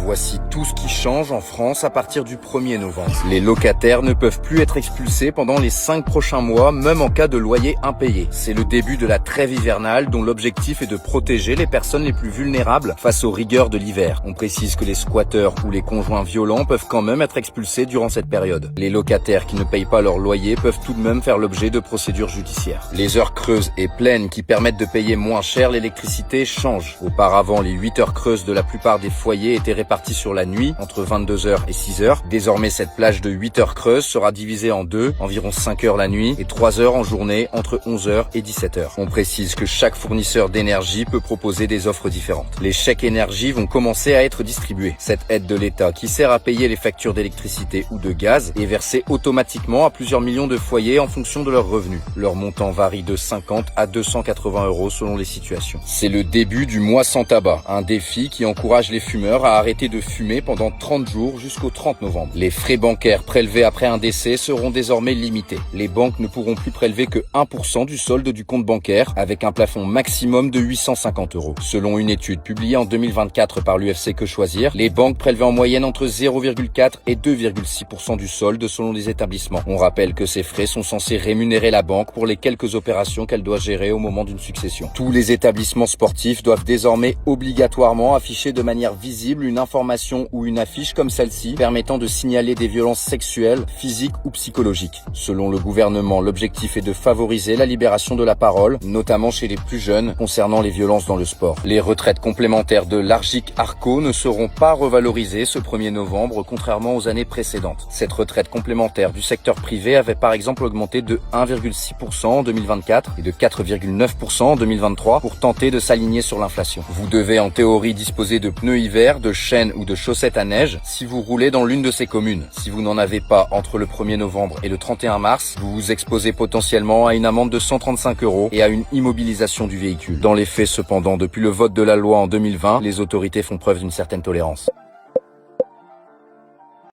Voici tout ce qui change en France à partir du 1er novembre. Les locataires ne peuvent plus être expulsés pendant les 5 prochains mois, même en cas de loyer impayé. C'est le début de la trêve hivernale dont l'objectif est de protéger les personnes les plus vulnérables face aux rigueurs de l'hiver. On précise que les squatteurs ou les conjoints violents peuvent quand même être expulsés durant cette période. Les locataires qui ne payent pas leur loyer peuvent tout de même faire l'objet de procédures judiciaires. Les heures creuses et pleines qui permettent de payer moins cher l'électricité changent. Auparavant, les 8 heures creuses de la plupart des foyers étaient réparties sur la nuit, entre 22h et 6h. Désormais, cette plage de 8 heures creuses sera divisée en deux, environ 5 heures la nuit et 3 heures en journée, entre 11h et 17h. On précise que chaque fournisseur d'énergie peut proposer des offres différentes. Les chèques énergie vont commencer à être distribués. Cette aide de l'État, qui sert à payer les factures d'électricité ou de gaz, est versée automatiquement à plusieurs millions de foyers en fonction de leurs revenus. Leur montant varie de 50 à 280 € selon les situations. C'est le début du mois sans tabac, un défi qui encourage les fumeurs à arrêter de fumer pendant 30 jours jusqu'au 30 novembre. Les frais bancaires prélevés après un décès seront désormais limités. Les banques ne pourront plus prélever que 1% du solde du compte bancaire, avec un plafond maximum de 850 €. Selon une étude publiée en 2024 par l'UFC Que Choisir, les banques prélevaient en moyenne entre 0,4 et 2,6% du solde selon les établissements. On rappelle que ces frais sont censés rémunérer la banque pour les quelques opérations qu'elle doit gérer au moment d'une succession. Tous les établissements sportifs doivent désormais obligatoirement afficher de manière visible une information ou une affiche comme celle-ci permettant de signaler des violences sexuelles, physiques ou psychologiques. Selon le gouvernement, l'objectif est de favoriser la libération de la parole, notamment chez les plus jeunes, concernant les violences dans le sport. Les retraites complémentaires de l'Argic-Arco ne seront pas revalorisées ce 1er novembre, contrairement aux années précédentes. Cette retraite complémentaire du secteur privé avait par exemple augmenté de 1,6% en 2024 et de 4,9% en 2023 pour tenter de s'aligner sur l'inflation. Vous devez en théorie disposer de pneus hiver, de chaînes ou de chaussettes à neige si vous roulez dans l'une de ces communes. Si vous n'en avez pas entre le 1er novembre et le 31 mars, vous vous exposez potentiellement à une amende de 135 € et à une immobilisation du véhicule. Dans les faits cependant, depuis le vote de la loi en 2020, les autorités font preuve d'une certaine tolérance.